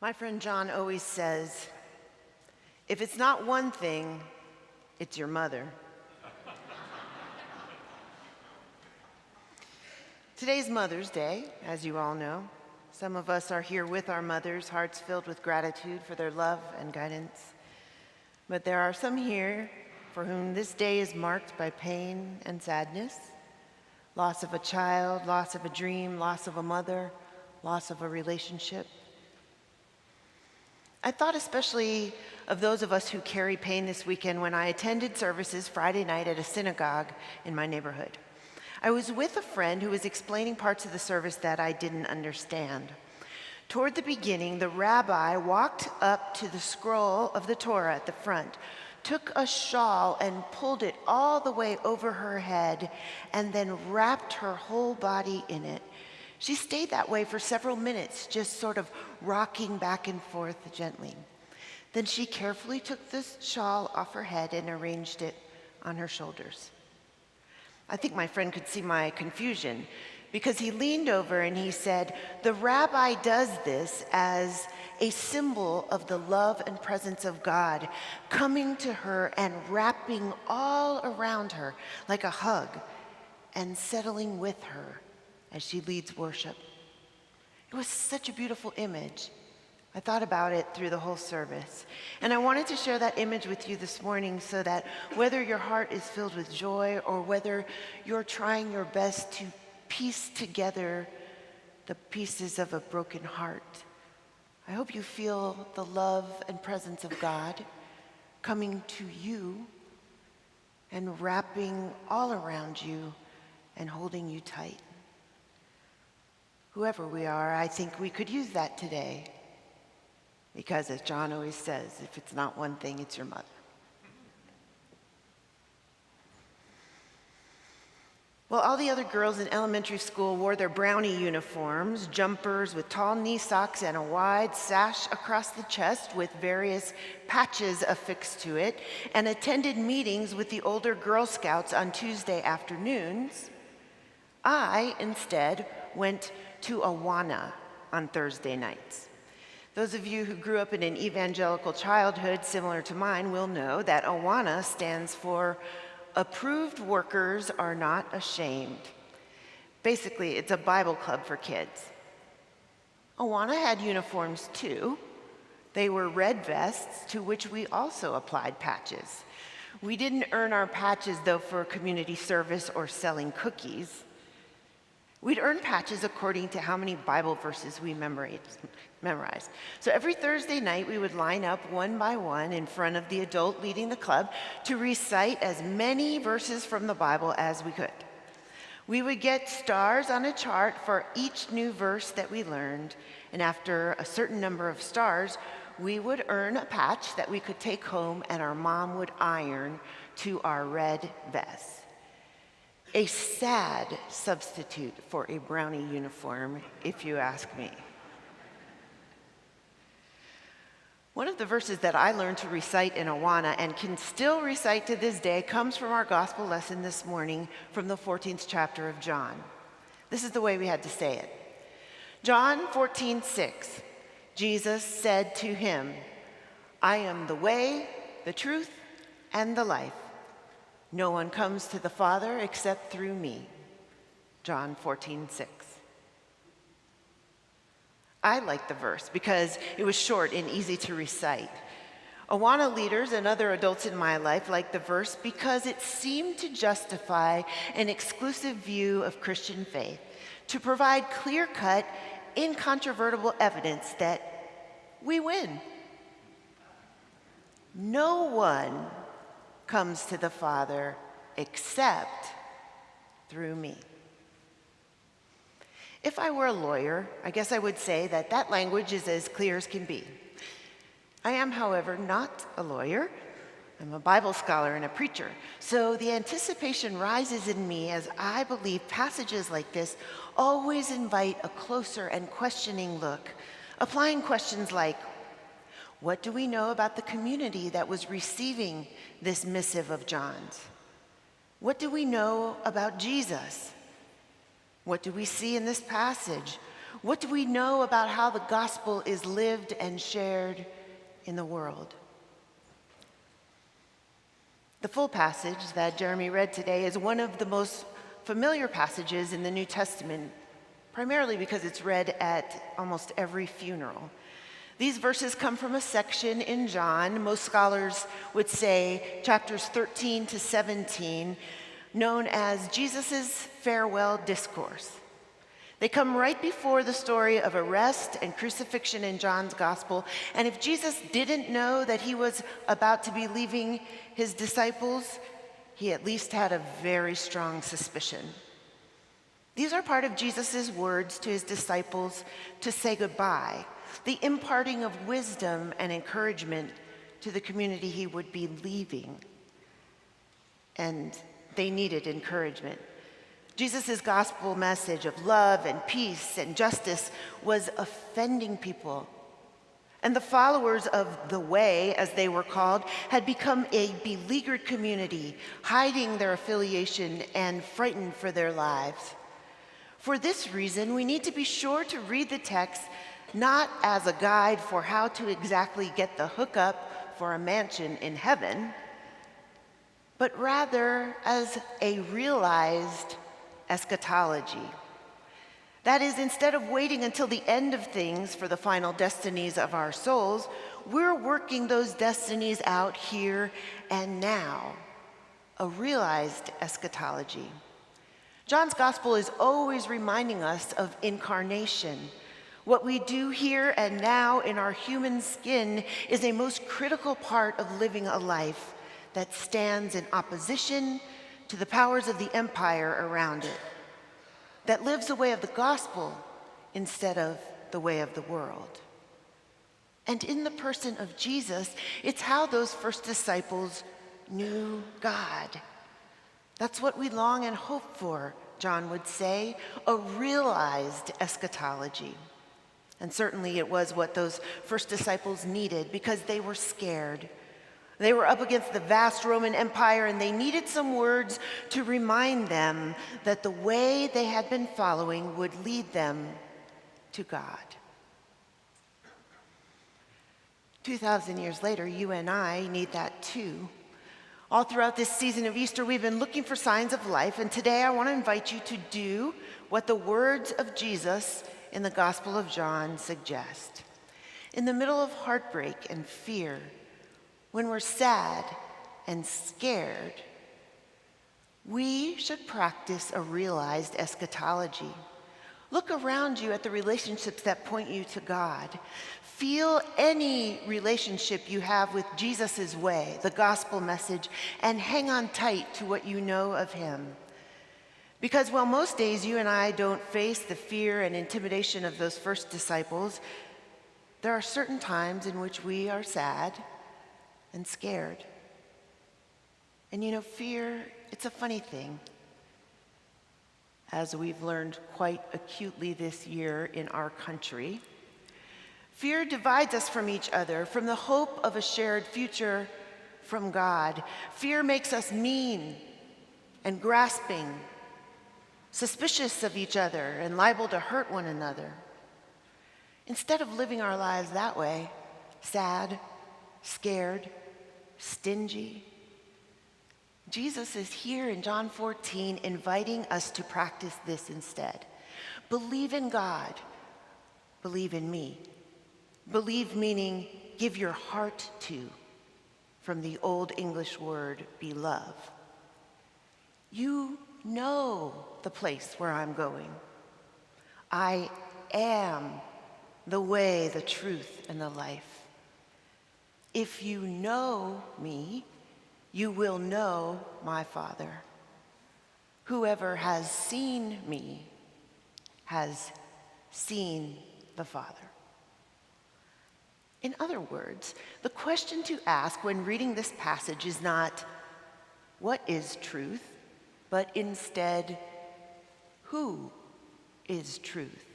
My friend John always says, if it's not one thing, it's your mother. Today's Mother's Day, as you all know. Some of us are here with our mothers, hearts filled with gratitude for their love and guidance. But there are some here for whom this day is marked by pain and sadness, loss of a child, loss of a dream, loss of a mother, loss of a relationship. I thought especially of those of us who carry pain this weekend when I attended services Friday night at a synagogue in my neighborhood. I was with a friend who was explaining parts of the service that I didn't understand. Toward the beginning, the rabbi walked up to the scroll of the Torah at the front, took a shawl and pulled it all the way over her head, and then wrapped her whole body in it. She stayed that way for several minutes, just sort of rocking back and forth gently. Then she carefully took the shawl off her head and arranged it on her shoulders. I think my friend could see my confusion because he leaned over and he said, "The rabbi does this as a symbol of the love and presence of God coming to her and wrapping all around her like a hug and settling with her as she leads worship." It was such a beautiful image. I thought about it through the whole service. And I wanted to share that image with you this morning so that whether your heart is filled with joy or whether you're trying your best to piece together the pieces of a broken heart, I hope you feel the love and presence of God coming to you and wrapping all around you and holding you tight. Whoever we are, I think we could use that today. Because as John always says, if it's not one thing, it's your mother. Well, all the other girls in elementary school wore their brownie uniforms, jumpers with tall knee socks and a wide sash across the chest with various patches affixed to it, and attended meetings with the older Girl Scouts on Tuesday afternoons. I, instead, went to Awana on Thursday nights. Those of you who grew up in an evangelical childhood similar to mine will know that Awana stands for Approved Workers Are Not Ashamed. Basically, it's a Bible club for kids. Awana had uniforms too. They were red vests to which we also applied patches. We didn't earn our patches though for community service or selling cookies. We'd earn patches according to how many Bible verses we memorized. So every Thursday night, we would line up one by one in front of the adult leading the club to recite as many verses from the Bible as we could. We would get stars on a chart for each new verse that we learned, and after a certain number of stars, we would earn a patch that we could take home and our mom would iron to our red vests. A sad substitute for a brownie uniform, if you ask me. One of the verses that I learned to recite in Awana and can still recite to this day comes from our gospel lesson this morning from the 14th chapter of John. This is the way we had to say it. John 14:6, Jesus said to him, "I am the way, the truth, and the life. No one comes to the Father except through me." John 14:6. I liked the verse because it was short and easy to recite. Awana leaders and other adults in my life liked the verse because it seemed to justify an exclusive view of Christian faith, to provide clear-cut, incontrovertible evidence that we win. No one comes to the Father except through me. If I were a lawyer, I guess I would say that that language is as clear as can be. I am, however, not a lawyer. I'm a Bible scholar and a preacher. So the anticipation rises in me as I believe passages like this always invite a closer and questioning look, applying questions like, what do we know about the community that was receiving this missive of John's? What do we know about Jesus? What do we see in this passage? What do we know about how the gospel is lived and shared in the world? The full passage that Jeremy read today is one of the most familiar passages in the New Testament, primarily because it's read at almost every funeral. These verses come from a section in John, most scholars would say chapters 13 to 17, known as Jesus' farewell discourse. They come right before the story of arrest and crucifixion in John's gospel. And if Jesus didn't know that he was about to be leaving his disciples, he at least had a very strong suspicion. These are part of Jesus' words to his disciples to say goodbye, the imparting of wisdom and encouragement to the community he would be leaving. And they needed encouragement. Jesus' gospel message of love and peace and justice was offending people. And the followers of the Way, as they were called, had become a beleaguered community, hiding their affiliation and frightened for their lives. For this reason, we need to be sure to read the text not as a guide for how to exactly get the hookup for a mansion in heaven, but rather as a realized eschatology. That is, instead of waiting until the end of things for the final destinies of our souls, we're working those destinies out here and now, a realized eschatology. John's gospel is always reminding us of incarnation. What we do here and now in our human skin is a most critical part of living a life that stands in opposition to the powers of the empire around it, that lives the way of the gospel instead of the way of the world. And in the person of Jesus, it's how those first disciples knew God. That's what we long and hope for, John would say, a realized eschatology. And certainly it was what those first disciples needed because they were scared. They were up against the vast Roman Empire, and they needed some words to remind them that the way they had been following would lead them to God. 2,000 years later, you and I need that too. All throughout this season of Easter, we've been looking for signs of life, and today I want to invite you to do what the words of Jesus in the Gospel of John suggest. In the middle of heartbreak and fear, when we're sad and scared, we should practice a realized eschatology. Look around you at the relationships that point you to God. Feel any relationship you have with Jesus' way, the gospel message, and hang on tight to what you know of him. Because while most days you and I don't face the fear and intimidation of those first disciples, there are certain times in which we are sad and scared. And you know, fear, it's a funny thing. As we've learned quite acutely this year in our country, fear divides us from each other, from the hope of a shared future from God. Fear makes us mean and grasping, suspicious of each other and liable to hurt one another. Instead of living our lives that way, sad, scared, stingy, Jesus is here in John 14 inviting us to practice this instead. Believe in God. Believe in me. Believe meaning give your heart to, from the Old English word be love. You know the place where I'm going. I am the way, the truth, and the life. If you know me, you will know my Father. Whoever has seen me has seen the Father. In other words, the question to ask when reading this passage is not, what is truth, but instead, who is truth?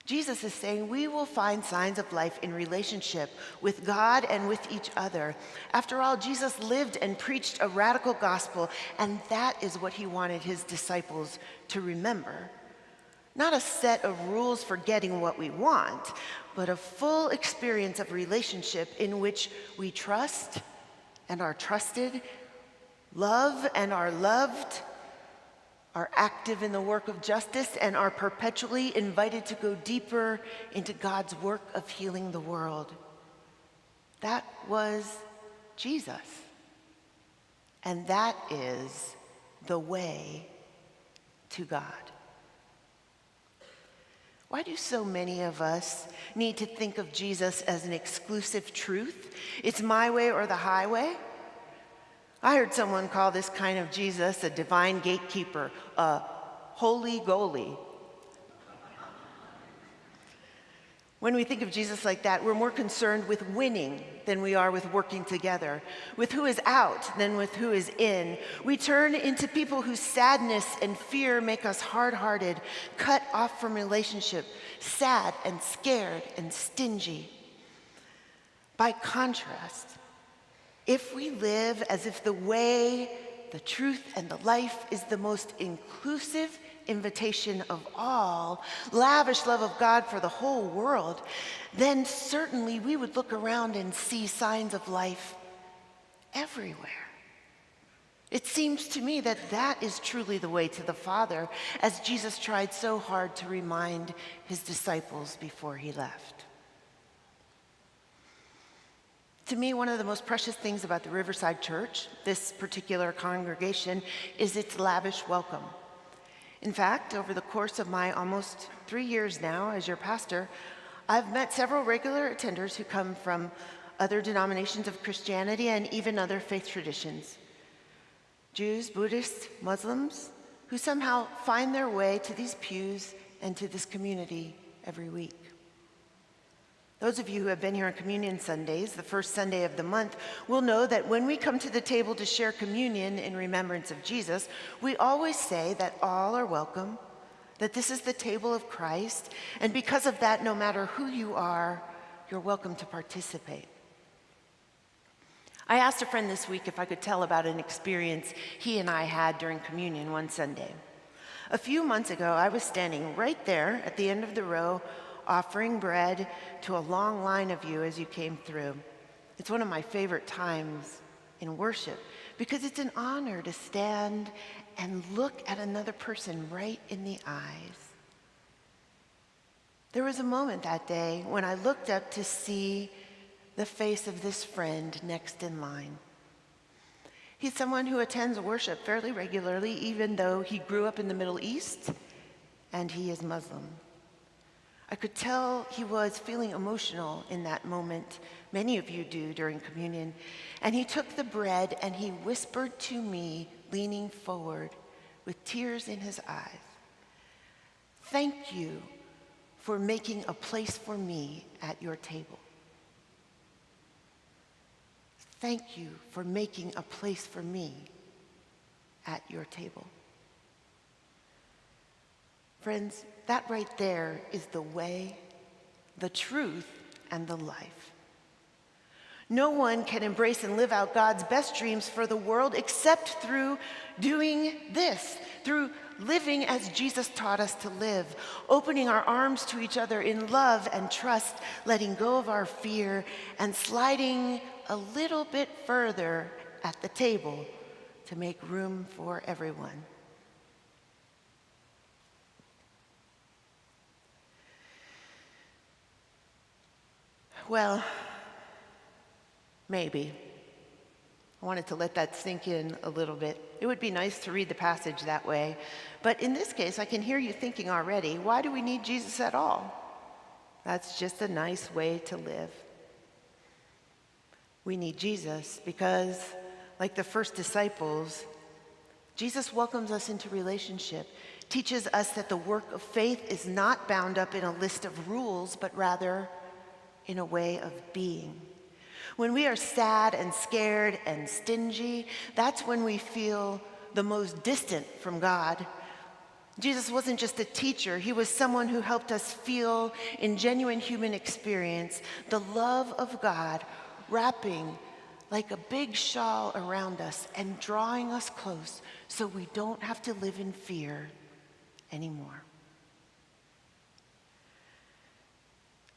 Jesus is saying we will find signs of life in relationship with God and with each other. After all, Jesus lived and preached a radical gospel, and that is what he wanted his disciples to remember. Not a set of rules for getting what we want, but a full experience of relationship in which we trust and are trusted, love and are loved, are active in the work of justice, and are perpetually invited to go deeper into God's work of healing the world. That was Jesus. And that is the way to God. Why do so many of us need to think of Jesus as an exclusive truth? It's my way or the highway? I heard someone call this kind of Jesus a divine gatekeeper, a holy goalie. When we think of Jesus like that, we're more concerned with winning than we are with working together, with who is out than with who is in. We turn into people whose sadness and fear make us hard-hearted, cut off from relationship, sad and scared and stingy. By contrast, if we live as if the way, the truth, and the life is the most inclusive invitation of all, lavish love of God for the whole world, then certainly we would look around and see signs of life everywhere. It seems to me that that is truly the way to the Father, as Jesus tried so hard to remind his disciples before he left. To me, one of the most precious things about the Riverside Church, this particular congregation, is its lavish welcome. In fact, over the course of my almost 3 years now as your pastor, I've met several regular attenders who come from other denominations of Christianity and even other faith traditions. Jews, Buddhists, Muslims, who somehow find their way to these pews and to this community every week. Those of you who have been here on Communion Sundays, the first Sunday of the month, will know that when we come to the table to share communion in remembrance of Jesus, we always say that all are welcome, that this is the table of Christ, and because of that, no matter who you are, you're welcome to participate. I asked a friend this week if I could tell about an experience he and I had during communion one Sunday. A few months ago, I was standing right there at the end of the row, offering bread to a long line of you as you came through. It's one of my favorite times in worship because it's an honor to stand and look at another person right in the eyes. There was a moment that day when I looked up to see the face of this friend next in line. He's someone who attends worship fairly regularly, even though he grew up in the Middle East and he is Muslim. I could tell he was feeling emotional in that moment. Many of you do during communion. And he took the bread and he whispered to me, leaning forward with tears in his eyes, "Thank you for making a place for me at your table. Thank you for making a place for me at your table." Friends, that right there is the way, the truth, and the life. No one can embrace and live out God's best dreams for the world except through doing this, through living as Jesus taught us to live, opening our arms to each other in love and trust, letting go of our fear, and sliding a little bit further at the table to make room for everyone. Well, maybe. I wanted to let that sink in a little bit. It would be nice to read the passage that way. But in this case, I can hear you thinking already, why do we need Jesus at all? That's just a nice way to live. We need Jesus because, like the first disciples, Jesus welcomes us into relationship, teaches us that the work of faith is not bound up in a list of rules, but rather in a way of being. When we are sad and scared and stingy, that's when we feel the most distant from God. Jesus wasn't just a teacher, he was someone who helped us feel in genuine human experience the love of God wrapping like a big shawl around us and drawing us close so we don't have to live in fear anymore.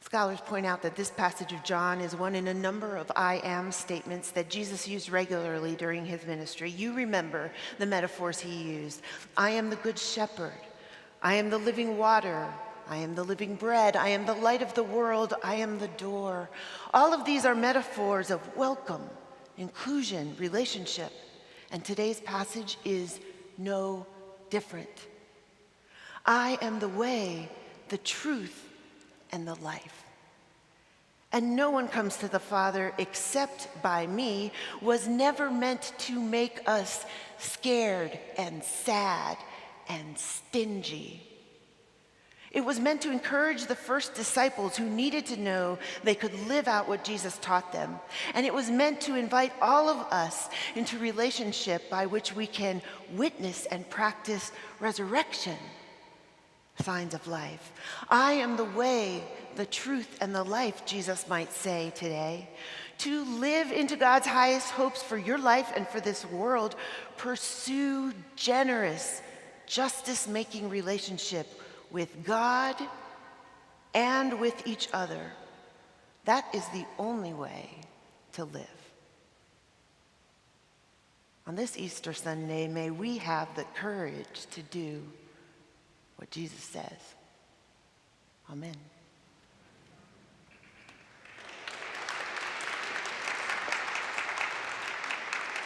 Scholars point out that this passage of John is one in a number of I am statements that Jesus used regularly during his ministry. You remember the metaphors he used. I am the good shepherd. I am the living water. I am the living bread. I am the light of the world. I am the door. All of these are metaphors of welcome, inclusion, relationship. And today's passage is no different. I am the way, the truth, and the life. And no one comes to the Father except by me was never meant to make us scared and sad and stingy. It was meant to encourage the first disciples who needed to know they could live out what Jesus taught them. And it was meant to invite all of us into relationship by which we can witness and practice resurrection, signs of life. I am the way, the truth, and the life, Jesus might say today. To live into God's highest hopes for your life and for this world, pursue generous, justice-making relationship with God and with each other. That is the only way to live. On this Easter Sunday, may we have the courage to do what Jesus says. Amen.